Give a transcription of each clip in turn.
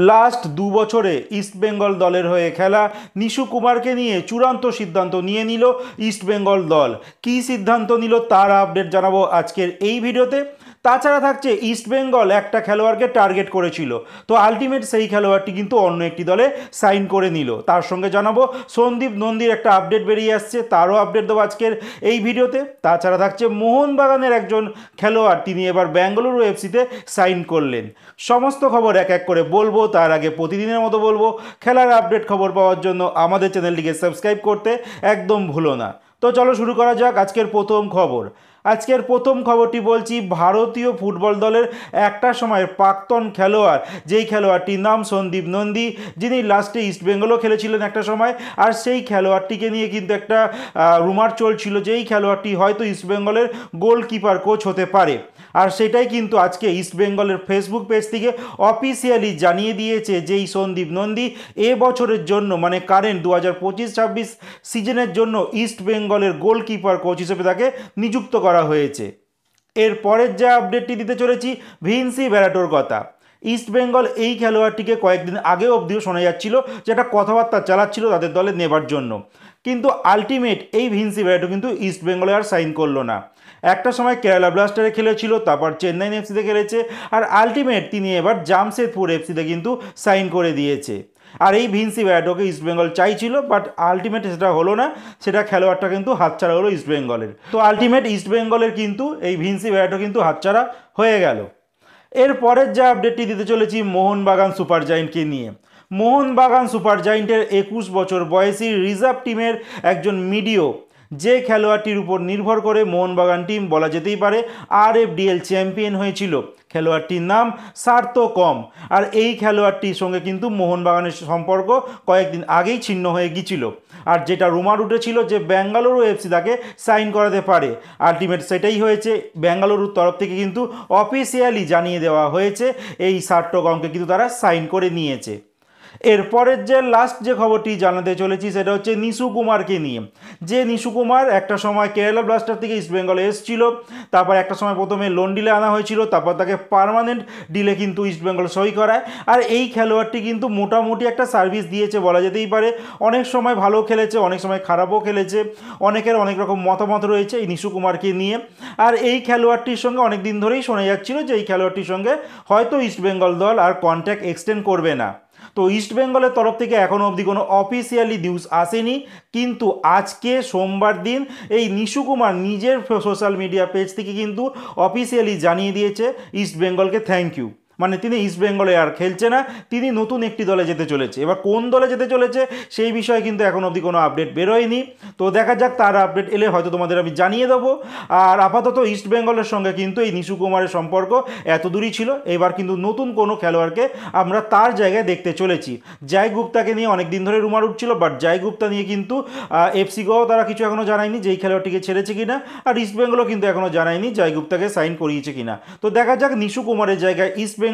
Last ২ বছরে ইস্টবেঙ্গল দলের হয়ে খেলা নিশু কুমারকে নিয়ে চূড়ান্ত সিদ্ধান্ত নিয়ে নিল ইস্টবেঙ্গল দল। কী সিদ্ধান্ত নিল তার আপডেট জানাবো আজকের এই ভিডিওতে। তাছাড়া থাকছে ইস্টবেঙ্গল একটা খেলোয়াড়কে টার্গেট করেছিল, তো আলটিমেট সেই খেলোয়াড়টি কিন্তু অন্য একটি দলে সাইন করে নিল। তার সঙ্গে জানাবো সন্দীপ নন্দীর একটা আপডেট বেরিয়ে আসছে, তারও আপডেট দেবো আজকের এই ভিডিওতে। তাছাড়া থাকছে মোহনবাগানের একজন খেলোয়াড়, তিনি এবার বেঙ্গালুরু এফসিতে সাইন করলেন। সমস্ত খবর এক এক করে বলবো, তার আগে প্রতিদিনের মতো বলবো খেলার আপডেট খবর পাওয়ার জন্য আমাদের চ্যানেলটিকে সাবস্ক্রাইব করতে একদম ভুলো না। তো চলো শুরু করা যাক আজকের প্রথম খবর। আজকের প্রথম খবরটি বলছি ভারতীয় ফুটবল দলের একটা সময়ের প্রাক্তন খেলোয়াড়, যেই খেলোয়াড়টির নাম সন্দীপ নন্দী, যিনি লাস্টে ইস্টবেঙ্গলও খেলেছিলেন একটা সময়। আর সেই খেলোয়াড়টিকে নিয়ে কিন্তু একটা রুমার চলছিল যে এই খেলোয়াড়টি হয়তো ইস্টবেঙ্গলের গোলকিপার কোচ হতে পারে। আর সেটাই কিন্তু আজকে ইস্টবেঙ্গলের ফেসবুক পেজ থেকে অফিসিয়ালি জানিয়ে দিয়েছে যে এই সন্দীপ নন্দী বছরের জন্য মানে কারেন্ট 2025-26 সিজনের জন্য ইস্টবেঙ্গলের গোলকিপার কোচ হিসেবে তাকে নিযুক্ত করা হয়েছে। এর পরের যে আপডেটটি দিতে চলেছি ভিনসি ভেরাটোর কথা। ইস্টবেঙ্গল এই খেলোয়াড়টিকে কয়েকদিন আগে অবধিও শোনা যাচ্ছিল যেটা কথাবার্তা চালাচ্ছিল তাদের দলে নেবার জন্য, কিন্তু আলটিমেট এই ভিনসি ভেরাটো কিন্তু ইস্টবেঙ্গলে আর সাইন করলো না। একটা সময় কেরালা ব্লাস্টারে খেলেছিল, তারপর চেন্নাই এফসিতে খেলেছে, আর আলটিমেট তিনি এবার জামশেদপুর এফসিতে কিন্তু সাইন করে দিয়েছে। আর এই ভিনসি ভেরাটোকে ইস্টবেঙ্গল চাইছিল, বাট আলটিমেট সেটা হলো না, সেটা খেলোয়াড়টা কিন্তু হাতছাড়া হলো ইস্টবেঙ্গলের। তো আলটিমেট ইস্টবেঙ্গলের কিন্তু এই ভিনসি ভেরাটো কিন্তু হাতছাড়া হয়ে গেল। এর পরের যে আপডেটটি দিতে চলেছি মোহনবাগান সুপার জায়েন্টকে নিয়ে। মোহনবাগান সুপার জায়েন্টের 21 বছর বয়সী রিজার্ভ টিমের একজন মিডিও, যে খেলোয়াড়টির উপর নির্ভর করে মোহনবাগান টিম বলা যেতেই পারে RFDL চ্যাম্পিয়ন হয়েছিল, খেলোয়াড়টির নাম সার্থক কম। আর এই খেলোয়াড়টির সঙ্গে কিন্তু মোহনবাগানের সম্পর্ক কয়েকদিন আগেই ছিন্ন হয়ে গিয়েছিল, আর যেটা রুমার উঠেছিল যে বেঙ্গালুরু এফসি তাকে সাইন করাতে পারে, আলটিমেট সেটাই হয়েছে। বেঙ্গালুরুর তরফ থেকে কিন্তু অফিসিয়ালি জানিয়ে দেওয়া হয়েছে এই সার্থক কমকে কিন্তু তারা সাইন করে নিয়েছে। এরপরের যে লাস্ট যে খবরটি জানাতে চলেছি সেটা হচ্ছে নিশু কুমারকে নিয়ে। যে নিশু কুমার একটা সময় কেরালা ব্লাস্টার থেকে ইস্টবেঙ্গলে এসেছিল, তারপর একটা সময় প্রথমে লোন ডিলে আনা হয়েছিল, তারপর তাকে পার্মানেন্ট ডিলে কিন্তু ইস্টবেঙ্গল সই করায়। আর এই খেলোয়াড়টি কিন্তু মোটামুটি একটা সার্ভিস দিয়েছে বলা যেতেই পারে। অনেক সময় ভালো খেলেছে, অনেক সময় খারাপও খেলেছে, অনেকের অনেক রকম মতামত রয়েছে এই নিশু কুমারকে নিয়ে। আর এই খেলোয়াড়টির সঙ্গে অনেক দিন ধরেই শোনা যাচ্ছিল যে এই খেলোয়াড়টির সঙ্গে হয়তো ইস্টবেঙ্গল দল আর কন্ট্যাক্ট এক্সটেন্ড করবে না। তো ইস্টবেঙ্গলের তরফ থেকে এখনও অবধি কোনো অফিসিয়ালি নিউজ আসেনি, কিন্তু আজকে সোমবার দিন এই নিশু কুমার নিজের সোশ্যাল মিডিয়া পেজ থেকে কিন্তু অফিসিয়ালি জানিয়ে দিয়েছে ইস্টবেঙ্গলকে থ্যাংক ইউ। মানে তিনি ইস্টবেঙ্গলে আর খেলছে না, তিনি নতুন একটি দলে যেতে চলেছে। এবার কোন দলে যেতে চলেছে সেই বিষয়ে কিন্তু এখন অবধি কোনো আপডেট বেরোয়নি, তো দেখা যাক, তার আপডেট এলে হয়তো তোমাদের আমি জানিয়ে দেবো। আর আপাতত ইস্টবেঙ্গলের সঙ্গে কিন্তু এই নিশু কুমারের সম্পর্ক এত দূরই ছিল, এবার কিন্তু নতুন কোনো খেলোয়াড়কে আমরা তার জায়গায় দেখতে চলেছি। জয় গুপ্তাকে নিয়ে অনেক দিন ধরে রুমার উঠছিল, বাট জয় গুপ্তা নিয়ে কিন্তু এফসি গোয়াও তারা কিছু এখনও জানায়নি যেই খেলোয়াড়টিকে ছেড়েছে কিনা, আর ইস্টবেঙ্গলও কিন্তু এখনও জানায়নি জয় গুপ্তাকে সাইন করিয়েছে কিনা। তো দেখা যাক নিশু কুমারের জায়গায় ইস্টবেঙ্গল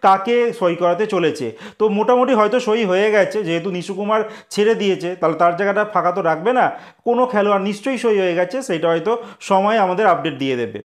কাকে সই করাতে চলেছে। তো মোটামুটি হয়তো সই হয়ে গেছে, যেহেতু নিশু কুমার ছেড়ে দিয়েছে তাহলে তার জায়গাটা ফাঁকা তো রাখবে না, কোনো খেলোয়াড় নিশ্চয়ই সই হয়ে গেছে, সেটা হয়তো সময় আমাদের আপডেট দিয়ে দেবে।